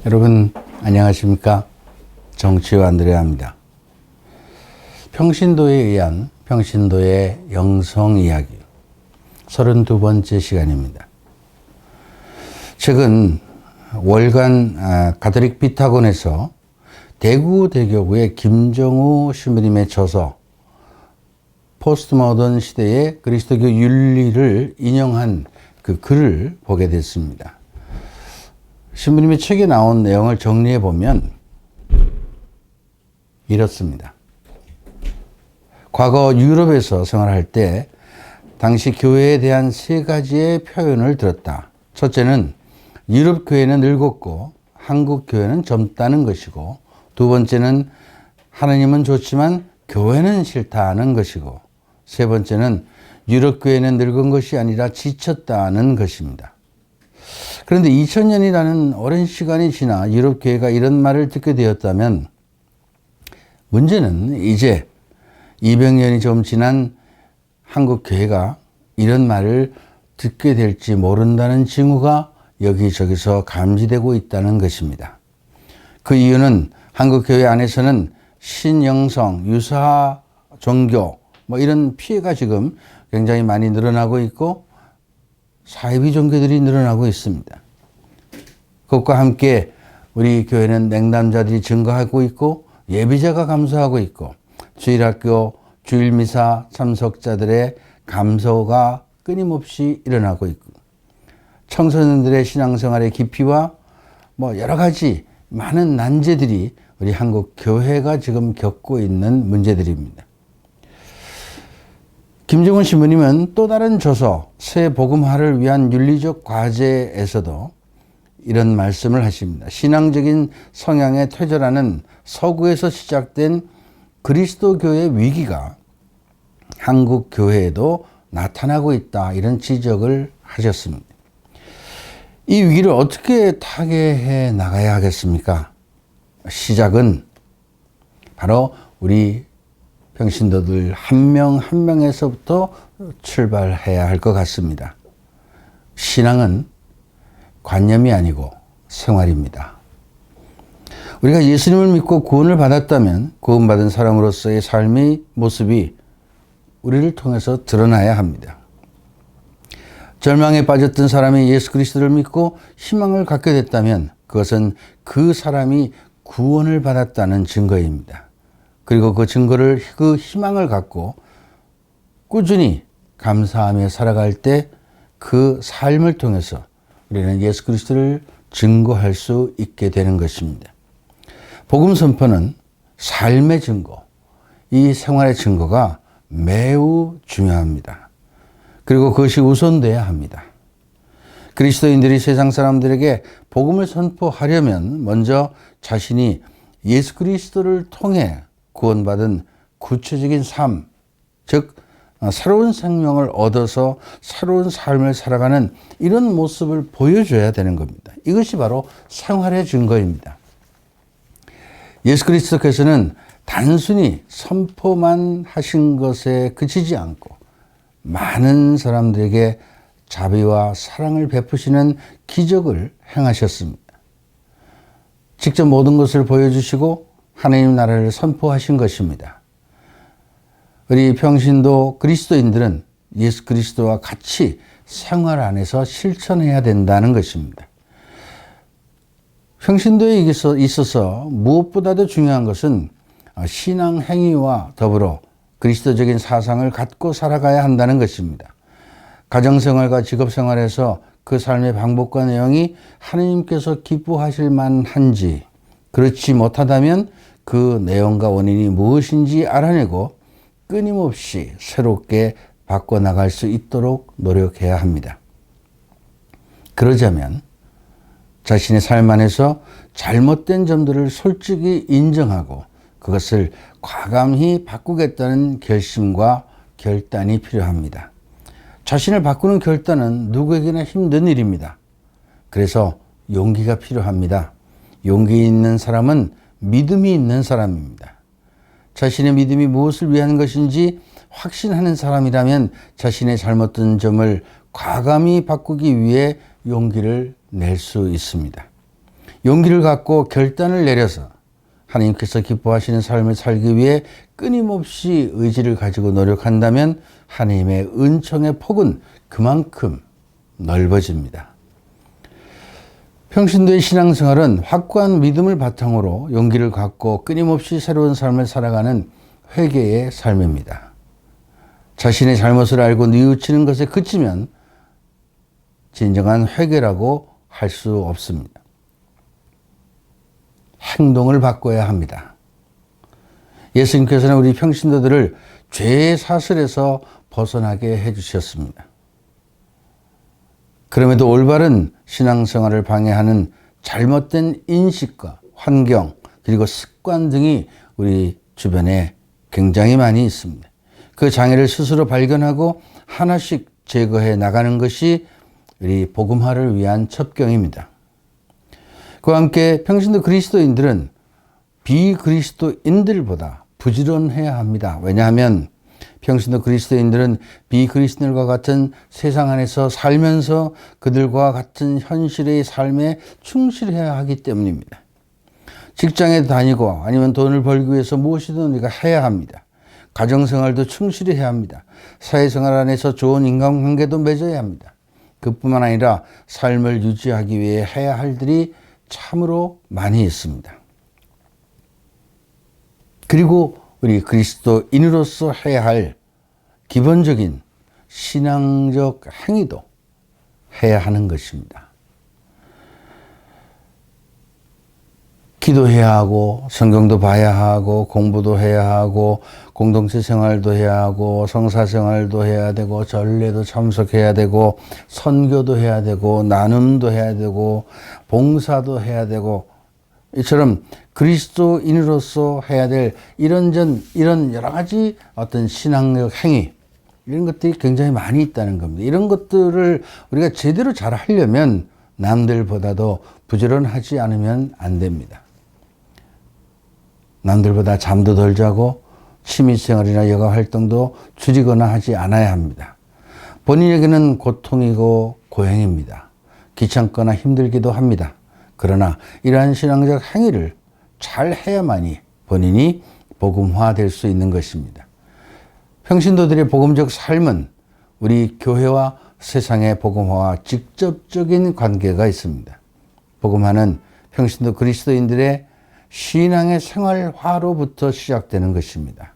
여러분 안녕하십니까? 정치와 안드레아입니다. 평신도에 의한 평신도의 영성 이야기 32번째 시간입니다. 최근 월간 가톨릭 비타곤에서 대구대교구의 김정우 신부님의 저서 포스트 모던 시대의 그리스도교 윤리를 인용한 그 글을 보게 됐습니다. 신부님의 책에 나온 내용을 정리해 보면 이렇습니다. 과거 유럽에서 생활할 때 당시 교회에 대한 세 가지의 표현을 들었다. 첫째는 유럽 교회는 늙었고 한국 교회는 젊다는 것이고, 두 번째는 하느님은 좋지만 교회는 싫다는 것이고, 세 번째는 유럽 교회는 늙은 것이 아니라 지쳤다는 것입니다. 그런데 2000년이라는 오랜 시간이 지나 유럽 교회가 이런 말을 듣게 되었다면, 문제는 이제 200년이 좀 지난 한국 교회가 이런 말을 듣게 될지 모른다는 징후가 여기저기서 감지되고 있다는 것입니다. 그 이유는 한국 교회 안에서는 신영성, 유사 종교 이런 피해가 지금 굉장히 많이 늘어나고 있고 사이비 종교들이 늘어나고 있습니다. 그것과 함께 우리 교회는 냉담자들이 증가하고 있고 예비자가 감소하고 있고 주일학교, 주일미사 참석자들의 감소가 끊임없이 일어나고 있고 청소년들의 신앙생활의 깊이와 여러 가지 많은 난제들이 우리 한국 교회가 지금 겪고 있는 문제들입니다. 김정은 신부님은 또 다른 저서 새 복음화를 위한 윤리적 과제에서도 이런 말씀을 하십니다. 신앙적인 성향에 퇴절하는 서구에서 시작된 그리스도교의 위기가 한국 교회에도 나타나고 있다, 이런 지적을 하셨습니다. 이 위기를 어떻게 타개해 나가야 하겠습니까? 시작은 바로 우리 평신도들 한 명 한 명에서부터 출발해야 할 것 같습니다. 신앙은 관념이 아니고 생활입니다. 우리가 예수님을 믿고 구원을 받았다면 구원받은 사람으로서의 삶의 모습이 우리를 통해서 드러나야 합니다. 절망에 빠졌던 사람이 예수 그리스도를 믿고 희망을 갖게 됐다면 그것은 그 사람이 구원을 받았다는 증거입니다. 그리고 그 증거를, 그 희망을 갖고 꾸준히 감사하며 살아갈 때 그 삶을 통해서 우리는 예수 그리스도를 증거할 수 있게 되는 것입니다. 복음 선포는 삶의 증거, 이 생활의 증거가 매우 중요합니다. 그리고 그것이 우선돼야 합니다. 그리스도인들이 세상 사람들에게 복음을 선포하려면 먼저 자신이 예수 그리스도를 통해 구원받은 구체적인 삶, 즉 새로운 생명을 얻어서 새로운 삶을 살아가는 이런 모습을 보여줘야 되는 겁니다. 이것이 바로 생활의 증거입니다. 예수 그리스도께서는 단순히 선포만 하신 것에 그치지 않고 많은 사람들에게 자비와 사랑을 베푸시는 기적을 행하셨습니다. 직접 모든 것을 보여주시고 하나님 나라를 선포하신 것입니다. 우리 평신도 그리스도인들은 예수 그리스도와 같이 생활 안에서 실천해야 된다는 것입니다. 평신도에 있어서 무엇보다도 중요한 것은 신앙 행위와 더불어 그리스도적인 사상을 갖고 살아가야 한다는 것입니다. 가정생활과 직업생활에서 그 삶의 방법과 내용이 하나님께서 기뻐하실 만한지, 그렇지 못하다면 그 내용과 원인이 무엇인지 알아내고 끊임없이 새롭게 바꿔나갈 수 있도록 노력해야 합니다. 그러자면 자신의 삶 안에서 잘못된 점들을 솔직히 인정하고 그것을 과감히 바꾸겠다는 결심과 결단이 필요합니다. 자신을 바꾸는 결단은 누구에게나 힘든 일입니다. 그래서 용기가 필요합니다. 용기 있는 사람은 믿음이 있는 사람입니다. 자신의 믿음이 무엇을 위한 것인지 확신하는 사람이라면 자신의 잘못된 점을 과감히 바꾸기 위해 용기를 낼 수 있습니다. 용기를 갖고 결단을 내려서 하나님께서 기뻐하시는 삶을 살기 위해 끊임없이 의지를 가지고 노력한다면 하나님의 은총의 폭은 그만큼 넓어집니다. 평신도의 신앙생활은 확고한 믿음을 바탕으로 용기를 갖고 끊임없이 새로운 삶을 살아가는 회개의 삶입니다. 자신의 잘못을 알고 뉘우치는 것에 그치면 진정한 회개라고 할 수 없습니다. 행동을 바꿔야 합니다. 예수님께서는 우리 평신도들을 죄의 사슬에서 벗어나게 해주셨습니다. 그럼에도 올바른 신앙생활을 방해하는 잘못된 인식과 환경 그리고 습관 등이 우리 주변에 굉장히 많이 있습니다. 그 장애를 스스로 발견하고 하나씩 제거해 나가는 것이 우리 복음화를 위한 첩경입니다. 그와 함께 평신도 그리스도인들은 비그리스도인들보다 부지런해야 합니다. 왜냐하면 평신도 그리스도인들은 비그리스도인들과 같은 세상 안에서 살면서 그들과 같은 현실의 삶에 충실해야 하기 때문입니다. 직장에 다니고 아니면 돈을 벌기 위해서 무엇이든 우리가 해야 합니다. 가정생활도 충실히 해야 합니다. 사회생활 안에서 좋은 인간관계도 맺어야 합니다. 그뿐만 아니라 삶을 유지하기 위해 해야 할 일이 참으로 많이 있습니다. 그리고 우리 그리스도인으로서 해야 할 기본적인 신앙적 행위도 해야 하는 것입니다. 기도해야 하고 성경도 봐야 하고 공부도 해야 하고 공동체 생활도 해야 하고 성사 생활도 해야 되고 전례도 참석해야 되고 선교도 해야 되고 나눔도 해야 되고 봉사도 해야 되고 이처럼 그리스도인으로서 해야 될 이런 여러 가지 어떤 신앙적 행위 이런 것들이 굉장히 많이 있다는 겁니다. 이런 것들을 우리가 제대로 잘 하려면 남들보다도 부지런하지 않으면 안 됩니다. 남들보다 잠도 덜 자고 취미생활이나 여가 활동도 줄이거나 하지 않아야 합니다. 본인에게는 고통이고 고행입니다. 귀찮거나 힘들기도 합니다. 그러나 이러한 신앙적 행위를 잘 해야만이 본인이 복음화될 수 있는 것입니다. 평신도들의 복음적 삶은 우리 교회와 세상의 복음화와 직접적인 관계가 있습니다. 복음화는 평신도 그리스도인들의 신앙의 생활화로부터 시작되는 것입니다.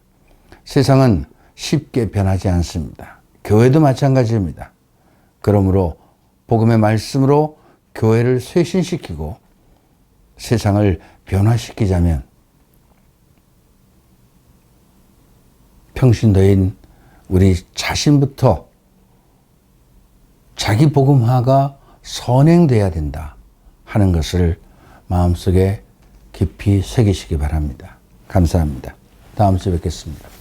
세상은 쉽게 변하지 않습니다. 교회도 마찬가지입니다. 그러므로 복음의 말씀으로 교회를 쇄신시키고 세상을 변화시키자면 평신도인 우리 자신부터 자기 복음화가 선행돼야 된다 하는 것을 마음속에 깊이 새기시기 바랍니다. 감사합니다. 다음 주에 뵙겠습니다.